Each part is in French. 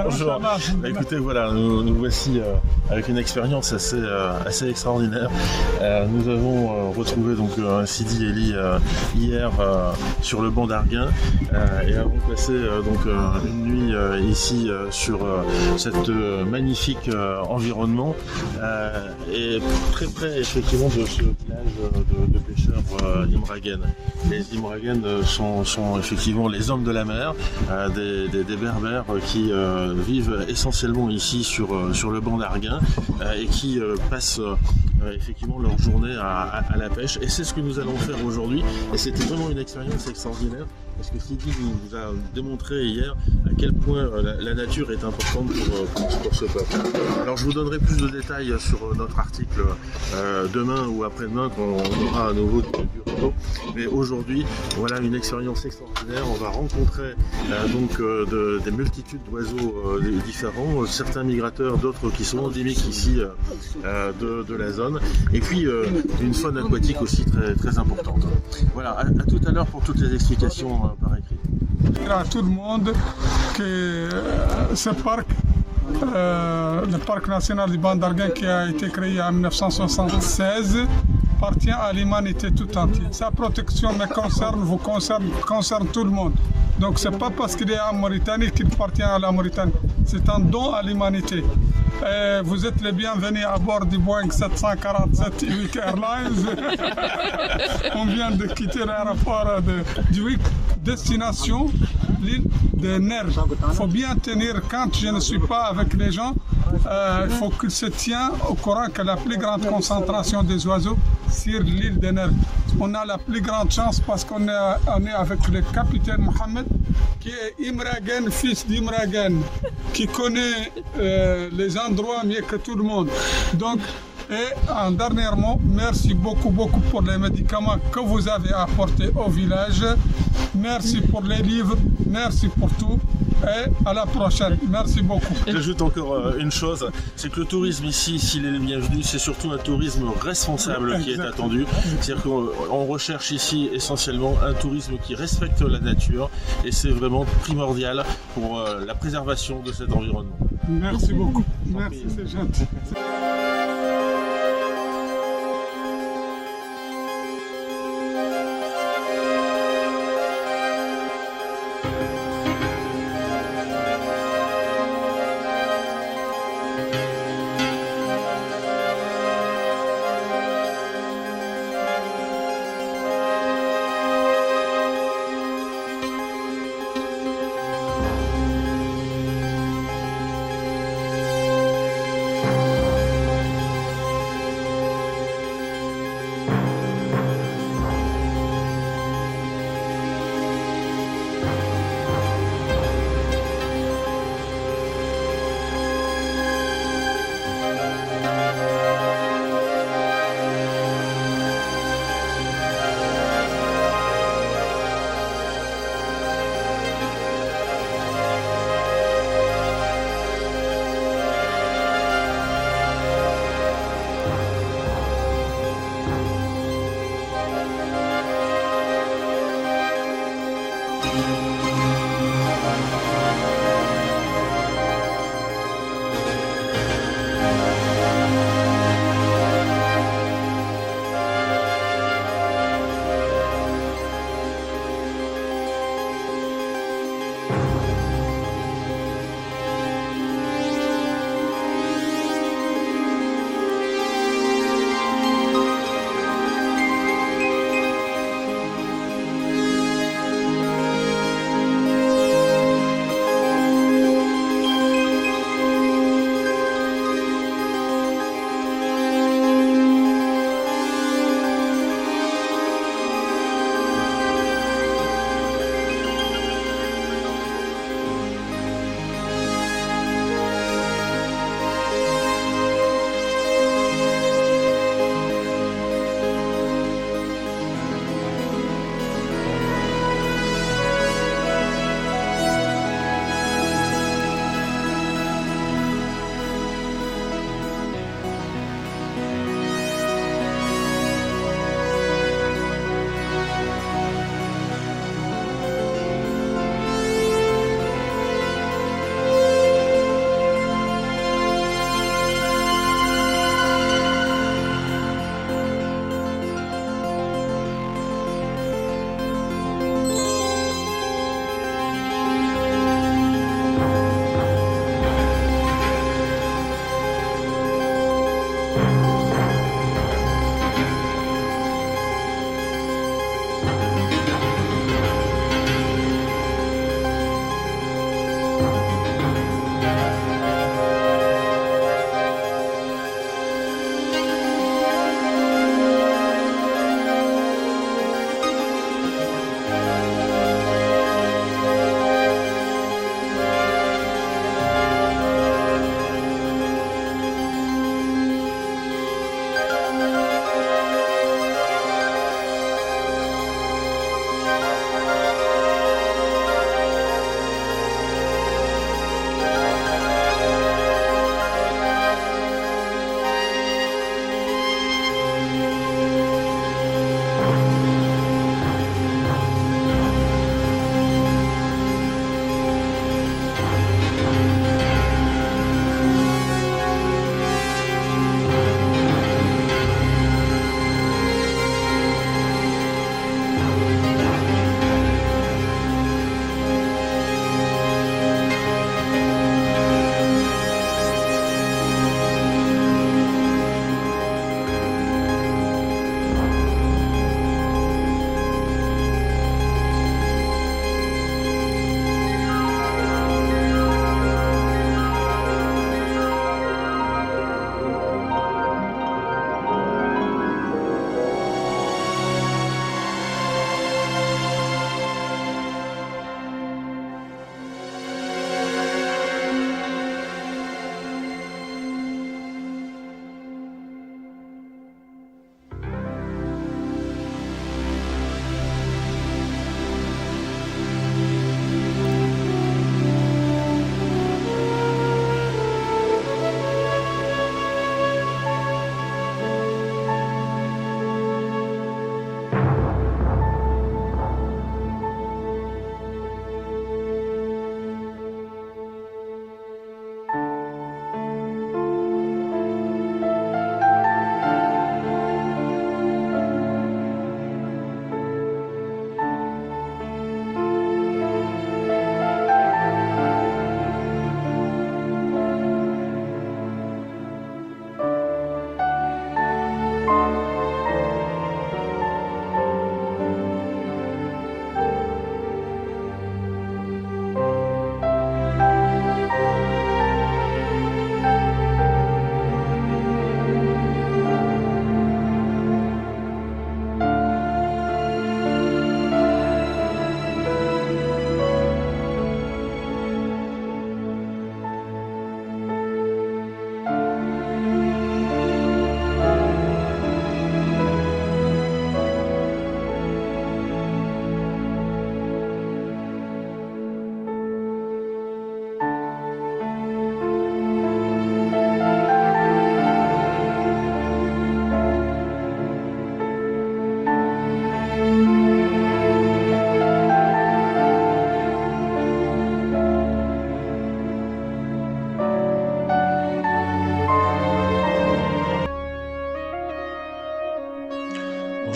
Bonjour. Bah, écoutez, voilà, nous voici avec une expérience assez extraordinaire. Nous avons retrouvé donc Sidi Eli hier sur le banc d'Arguin et avons passé donc une nuit ici sur cet magnifique environnement et très près effectivement de ce village de pêcheurs Imragen. Les Imragen sont effectivement les hommes de la mer, des berbères qui vivent essentiellement ici sur le banc d'Arguin et qui passent effectivement leur journée à la pêche. Et c'est ce que nous allons faire aujourd'hui. Et c'était vraiment une expérience extraordinaire parce que Sidi nous a démontré hier à quel point la nature est importante pour ce peuple. Alors je vous donnerai plus de détails sur notre article demain ou après-demain quand on aura à nouveau du réseau. Mais aujourd'hui, voilà une expérience extraordinaire. On va rencontrer des multitudes d'oiseaux différents, certains migrateurs, d'autres qui sont endémiques ici de la zone. Et puis une faune aquatique aussi très, très importante. Voilà, à tout à l'heure pour toutes les explications par écrit. À tout le monde que ce parc, le parc national du banc d'Arguin qui a été créé en 1976, appartient à l'humanité tout entière. Sa protection me concerne, vous concerne tout le monde. Donc c'est pas parce qu'il est en Mauritanie qu'il appartient à la Mauritanie. C'est un don à l'humanité. Vous êtes les bienvenus à bord du Boeing 747 Wick Airlines. On vient de quitter l'aéroport du Wick, destination l'île de Ner. Il faut bien tenir quand je ne suis pas avec les gens. Il faut qu'ils se tiennent au courant que la plus grande concentration des oiseaux sur l'île de Ner. On a la plus grande chance parce qu'on est avec le capitaine Mohamed qui est Imragen, fils d'Imragen, qui connaît les endroits mieux que tout le monde. Donc, et en dernier mot, merci beaucoup pour les médicaments que vous avez apportés au village. Merci pour les livres, merci pour tout. Et à la prochaine. Merci beaucoup. J'ajoute encore une chose, c'est que le tourisme ici, s'il est le bienvenu, c'est surtout un tourisme responsable qui est attendu. C'est-à-dire qu'on recherche ici essentiellement un tourisme qui respecte la nature et c'est vraiment primordial pour la préservation de cet environnement. Merci beaucoup. Merci, c'est gentil.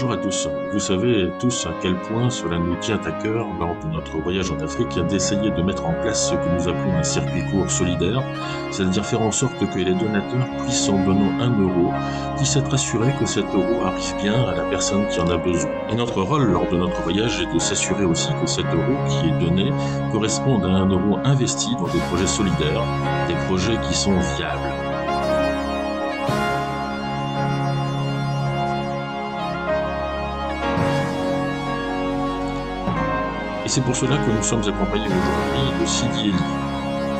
Bonjour à tous. Vous savez tous à quel point cela nous tient à cœur lors de notre voyage en Afrique d'essayer de mettre en place ce que nous appelons un circuit court solidaire, c'est-à-dire faire en sorte que les donateurs puissent, en donnant 1 euro, puissent être assurés que cet euro arrive bien à la personne qui en a besoin. Et notre rôle lors de notre voyage est de s'assurer aussi que cet euro qui est donné corresponde à 1 euro investi dans des projets solidaires, des projets qui sont viables. Et c'est pour cela que nous sommes accompagnés aujourd'hui de Sidi Eli.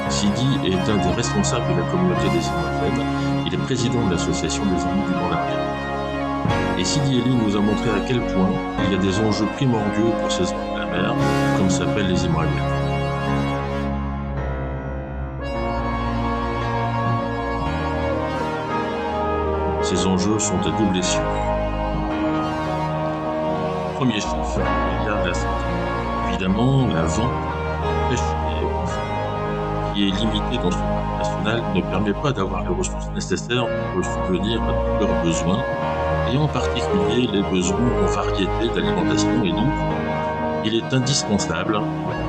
Sidi est un des responsables de la communauté des Immortels. Il est président de l'association des Amis du Bon Argent. Et Sidi Eli nous a montré à quel point il y a des enjeux primordiaux pour ces hommes de la mer, comme s'appellent les Immortels. Ces enjeux sont à double essieu. Premier chiffre, il y a la santé. Évidemment, la vente, la pêche qui est limitée dans ce parc national ne permet pas d'avoir les ressources nécessaires pour subvenir à tous leurs besoins, et en particulier les besoins en variété d'alimentation, et donc il est indispensable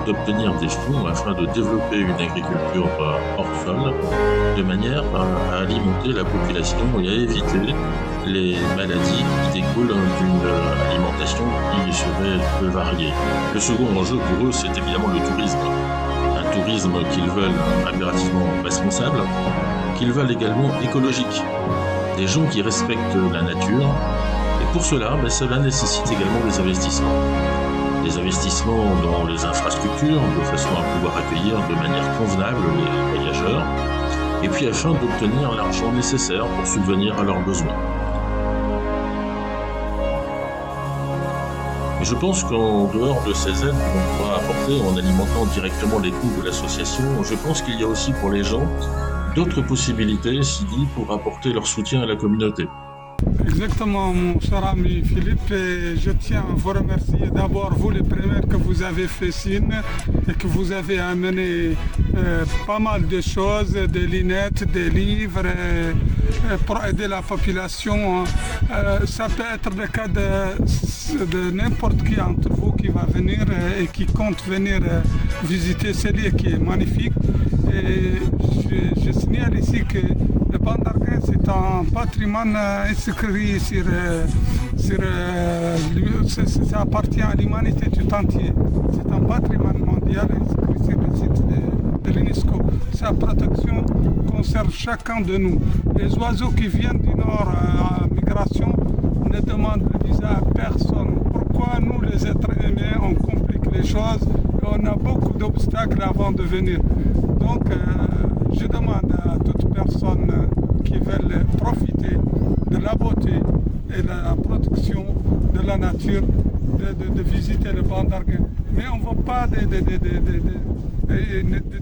d'obtenir des fonds afin de développer une agriculture hors sol, de manière à alimenter la population et à éviter les maladies qui découlent d'une alimentation qui serait peu variée. Le second enjeu pour eux, c'est évidemment le tourisme. Un tourisme qu'ils veulent impérativement responsable, qu'ils veulent également écologique. Des gens qui respectent la nature, et pour cela, cela nécessite également des investissements. Des investissements dans les infrastructures, de façon à pouvoir accueillir de manière convenable les voyageurs, et puis afin d'obtenir l'argent nécessaire pour subvenir à leurs besoins. Et je pense qu'en dehors de ces aides qu'on pourra apporter en alimentant directement les coûts de l'association, je pense qu'il y a aussi pour les gens d'autres possibilités, Sidi, pour apporter leur soutien à la communauté. Exactement, mon cher ami Philippe, et je tiens à vous remercier d'abord, vous les premiers que vous avez fait signe et que vous avez amené pas mal de choses, des lunettes, des livres pour aider la population. Ça peut être le cas de n'importe qui entre vous qui va venir et qui compte venir visiter ce lieu qui est magnifique. Et je signale ici que le Ban d'Arguin, c'est un patrimoine inscrit ça appartient à l'humanité tout entière. C'est un patrimoine mondial inscrit sur le site de l'UNESCO. Sa protection concerne chacun de nous. Les oiseaux qui viennent du nord à migration ne demandent le visa à personne. Pourquoi nous, les êtres humains, on complique les choses et on a beaucoup d'obstacles avant de venir. Donc, je demande à toute personne qui veulent profiter de la beauté et de la protection de la nature de visiter le Ban d'Arguin. Mais on ne veut pas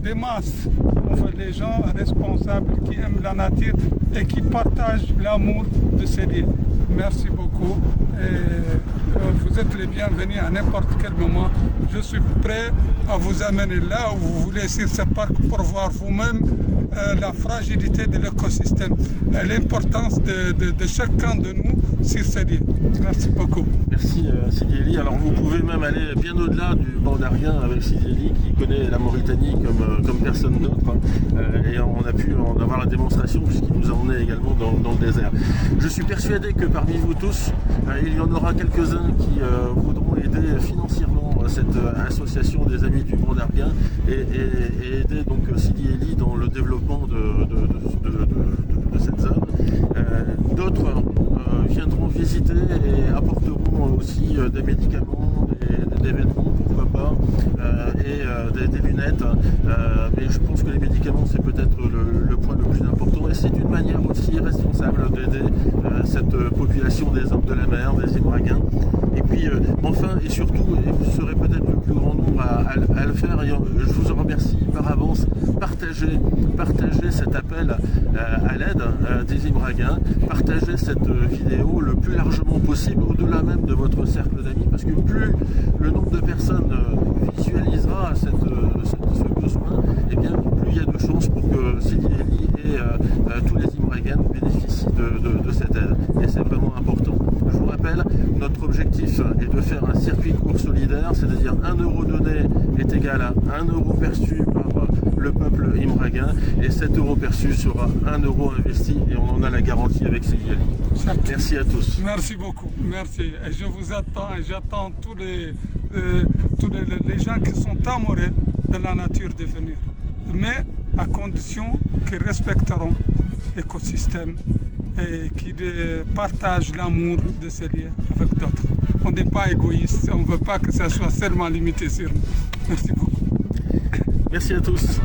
des masses, on veut des gens responsables qui aiment la nature et qui partagent l'amour de ces lieux. Merci beaucoup. Et vous êtes les bienvenus à n'importe quel moment. Je suis prêt à vous amener là où vous voulez sur ce parc pour voir vous-même la fragilité de l'écosystème et l'importance de chacun de nous sur ce lieu. Merci beaucoup. Merci Sidi Eli. Alors vous pouvez même aller bien au-delà du Ban d'Arguin avec Sidi Eli qui connaît la Mauritanie comme personne d'autre. Et on a pu en avoir la démonstration puisqu'il nous a emmenés également dans le désert. Je suis persuadé que parmi vous tous, il y en aura quelques-uns qui voudront aider financièrement cette association des Amis du Ban d'Arguin et aider donc Sidi Eli dans le développement de cette zone. D'autres viendront visiter et apporteront aussi des médicaments, des vêtements, pourquoi pas, et des lunettes. Mais je pense que les médicaments, c'est peut-être le point le plus important. Et c'est une manière aussi responsable d'aider cette population des hommes de la mer, des Ibrahimiens. Et puis, enfin, et surtout, et vous serez peut-être le plus grand nombre à le faire, et je vous en remercie par avance, partagez cet appel à l'aide des Ibrahimiens, partagez cette vidéo le plus largement possible, au-delà même de votre cercle d'amis, parce que plus le nombre de personnes visualisera ce besoin, et bien plus il y a de chances pour que Sidi Eli et tous les Ibrahimiens bénéficient de cette aide. Et c'est vraiment important. Je vous rappelle, notre objectif est de faire un circuit court solidaire, c'est-à-dire 1 euro donné est égal à 1 euro perçu par le peuple imraguin et 7 euros perçus sera 1 euro investi et on en a la garantie avec Sidi Ali. Merci à tous. Merci beaucoup, merci. Et je vous attends et j'attends tous les gens qui sont amoureux de la nature de venir. Mais à condition qu'ils respecteront l'écosystème et qu'ils partagent l'amour de ces liens avec d'autres. On n'est pas égoïste, on ne veut pas que ça soit seulement limité sur nous. Merci beaucoup. Merci à tous.